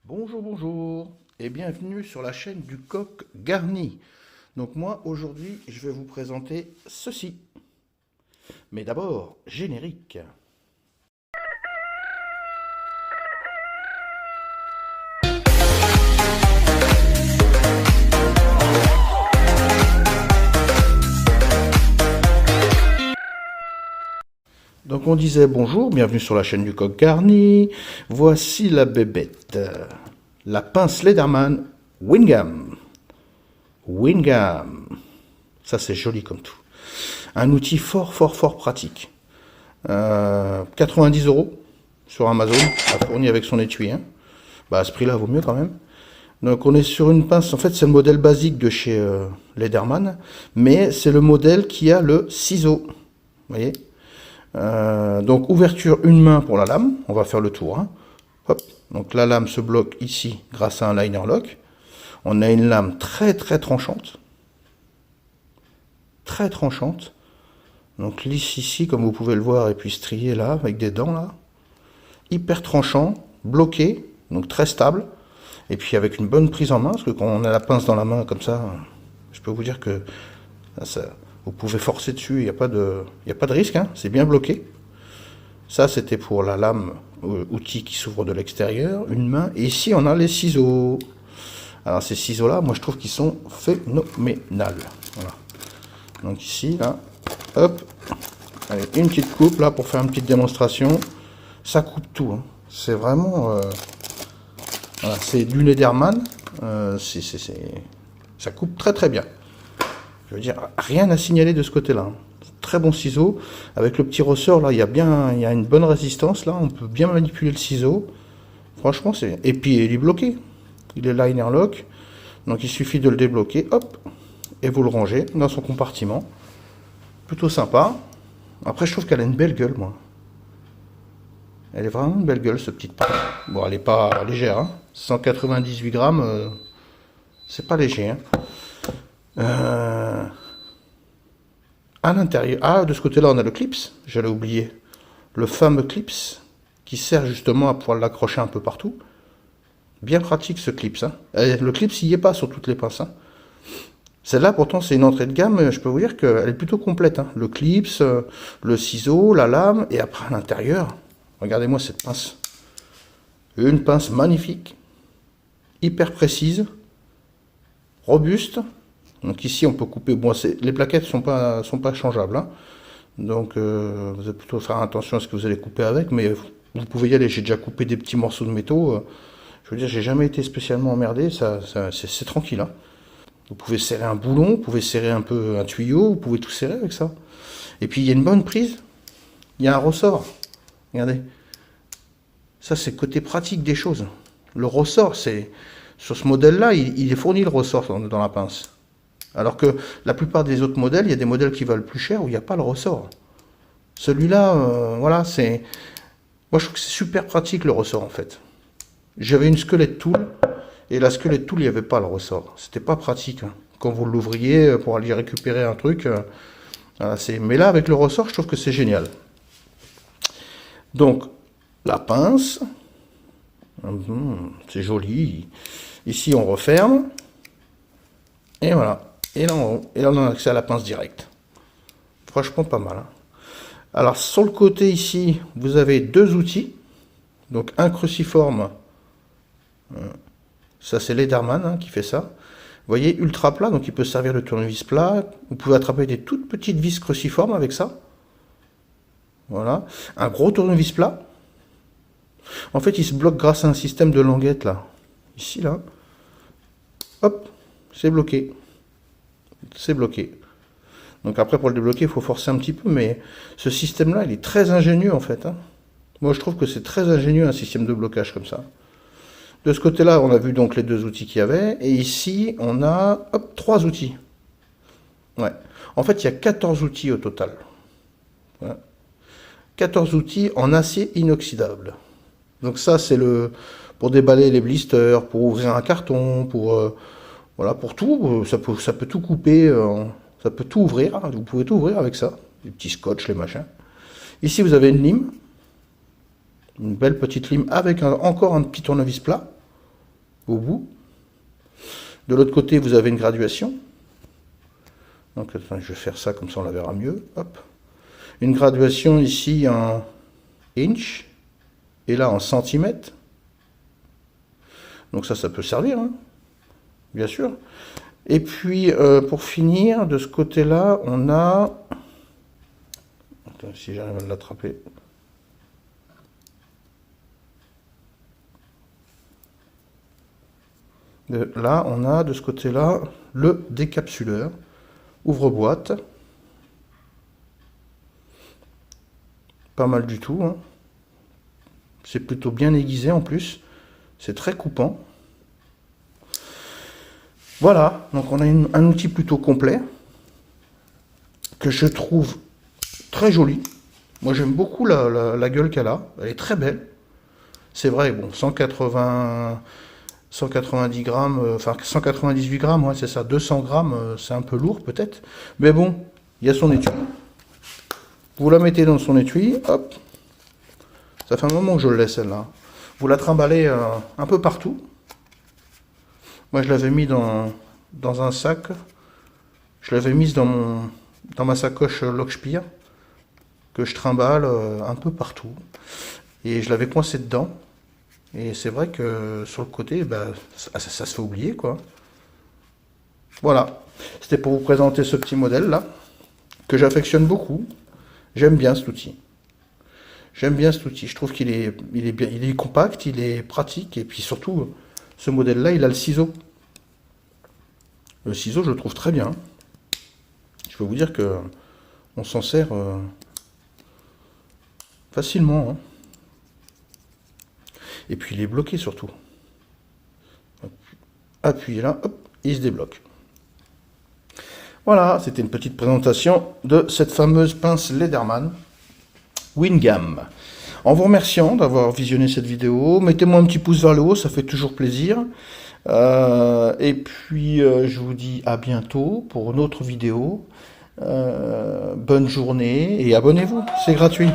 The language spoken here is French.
Bonjour, bonjour et bienvenue sur la chaîne du Coq Garni. Donc moi aujourd'hui je vais vous présenter ceci. Mais d'abord, générique. Donc on disait bonjour, bienvenue sur la chaîne du Coq Garni. Voici la bébête. La pince Lederman Wingham. Wingham. Ça c'est joli comme tout. Un outil fort pratique. 90 € sur Amazon, fourni avec son étui. Hein. Bah, à ce prix-là, vaut mieux quand même. Donc on est sur une pince, en fait c'est le modèle basique de chez Lederman, mais c'est le modèle qui a le ciseau. Vous voyez, donc ouverture une main pour la lame, on va faire le tour. Hein. Hop. Donc la lame se bloque ici grâce à un liner lock. On a une lame très tranchante. Très tranchante. Donc lisse ici, comme vous pouvez le voir, et puis strié là, avec des dents là. Hyper tranchant, bloqué, donc très stable. Et puis avec une bonne prise en main, parce que quand on a la pince dans la main comme ça, je peux vous dire que vous pouvez forcer dessus, il n'y a pas de risque, hein, c'est bien bloqué. Ça c'était pour la lame outil qui s'ouvre de l'extérieur, une main. Et ici on a les ciseaux. Alors ces ciseaux là, moi je trouve qu'ils sont phénoménales. Voilà. Donc ici, là, hop, allez, une petite coupe là pour faire une petite démonstration. Ça coupe tout, hein. C'est vraiment... voilà, c'est du Lederman, ça coupe très bien. Je veux dire, rien à signaler de ce côté-là. Très bon ciseau. Avec le petit ressort, là, il y a une bonne résistance. Là, on peut bien manipuler le ciseau. Franchement, c'est... Et puis, il est bloqué. Il est liner lock. Donc, il suffit de le débloquer, hop, et vous le rangez dans son compartiment. Plutôt sympa. Après, je trouve qu'elle a une belle gueule, moi. Elle est vraiment une belle gueule, ce petit pain. Bon, elle n'est pas légère, hein. 198 grammes, c'est pas léger. Hein. À l'intérieur, de ce côté-là, on a le clips, j'allais oublier. Le fameux clips, qui sert justement à pouvoir l'accrocher un peu partout. Bien pratique, ce clips. Hein. Le clips, il n'y est pas sur toutes les pinces. Hein. Celle-là, pourtant, c'est une entrée de gamme, je peux vous dire qu'elle est plutôt complète. Hein. Le clips, le ciseau, la lame, et après, à l'intérieur... Regardez-moi cette pince. Une pince magnifique, hyper précise, robuste. Donc ici on peut couper. Bon, les plaquettes sont pas changeables. Hein. Donc vous allez plutôt faire attention à ce que vous allez couper avec, mais vous pouvez y aller. J'ai déjà coupé des petits morceaux de métaux. Je veux dire, j'ai jamais été spécialement emmerdé. C'est tranquille. Hein. Vous pouvez serrer un boulon, vous pouvez serrer un peu un tuyau, vous pouvez tout serrer avec ça. Et puis il y a une bonne prise. Il y a un ressort. Regardez, ça c'est côté pratique des choses. Le ressort, c'est sur ce modèle-là, il est fourni le ressort dans la pince. Alors que la plupart des autres modèles, il y a des modèles qui valent plus cher où il n'y a pas le ressort. Celui-là, voilà, c'est... Moi je trouve que c'est super pratique le ressort en fait. J'avais une Skelette Tool, et la Skelette Tool, il n'y avait pas le ressort. C'était pas pratique. Hein. Quand vous l'ouvriez pour aller récupérer un truc, voilà, mais là avec le ressort, je trouve que c'est génial. Donc, la pince, c'est joli. Ici, on referme. Et voilà. Et là, on a accès à la pince directe. Franchement, pas mal. Hein. Alors, sur le côté ici, vous avez deux outils. Donc, un cruciforme. Ça, c'est Lederman hein, qui fait ça. Vous voyez, ultra plat. Donc, il peut servir de tournevis plat. Vous pouvez attraper des toutes petites vis cruciformes avec ça. Voilà, un gros tournevis plat. En fait, il se bloque grâce à un système de languettes là. Ici là. Hop, c'est bloqué. C'est bloqué. Donc après pour le débloquer, il faut forcer un petit peu, mais ce système là, il est très ingénieux en fait. Hein. Moi, je trouve que c'est très ingénieux un système de blocage comme ça. De ce côté-là, on a vu donc les deux outils qu'il y avait, et ici, on a hop, 3 outils. Ouais. En fait, il y a 14 outils au total. Ouais. 14 outils en acier inoxydable. Donc ça, c'est pour déballer les blisters, pour ouvrir un carton, voilà, pour tout. Ça peut tout couper, ça peut tout ouvrir. Vous pouvez tout ouvrir avec ça. Les petits scotch, les machins. Ici, vous avez une lime. Une belle petite lime avec encore un petit tournevis plat. au bout. De l'autre côté, vous avez une graduation. Donc, attends, je vais faire ça, comme ça on la verra mieux. Hop. Une graduation ici en inch, et là en centimètres. Donc ça peut servir, hein, bien sûr. Et puis, pour finir, de ce côté-là, on a... Attends, si j'arrive à l'attraper. Là, on a de ce côté-là le décapsuleur. Ouvre-boîte. Pas mal du tout, hein. C'est plutôt bien aiguisé en plus. C'est très coupant. Voilà, donc on a un outil plutôt complet que je trouve très joli. Moi j'aime beaucoup la gueule qu'elle a. Elle est très belle. C'est vrai, bon, 190 grammes, enfin 198 grammes, ouais, c'est ça, 200 grammes, c'est un peu lourd peut-être. Mais bon, il y a son étui. Vous la mettez dans son étui, hop. Ça fait un moment que je le laisse celle-là. Vous la trimballez un peu partout. Moi je l'avais mis dans un sac. Je l'avais mise dans ma sacoche Lochspire que je trimballe un peu partout. Et je l'avais coincé dedans. Et c'est vrai que sur le côté, bah, ça se fait oublier, quoi. Voilà. C'était pour vous présenter ce petit modèle-là, que j'affectionne beaucoup. J'aime bien cet outil. J'aime bien cet outil. Je trouve qu'il est bien, il est compact, il est pratique. Et puis surtout, ce modèle-là, il a le ciseau. Le ciseau, je le trouve très bien. Je peux vous dire que on s'en sert facilement, hein. Et puis il est bloqué surtout. Appuyez là, hop, il se débloque. Voilà, c'était une petite présentation de cette fameuse pince Lederman Wingam. En vous remerciant d'avoir visionné cette vidéo, mettez-moi un petit pouce vers le haut, ça fait toujours plaisir. Et puis je vous dis à bientôt pour une autre vidéo. Bonne journée et abonnez-vous, c'est gratuit.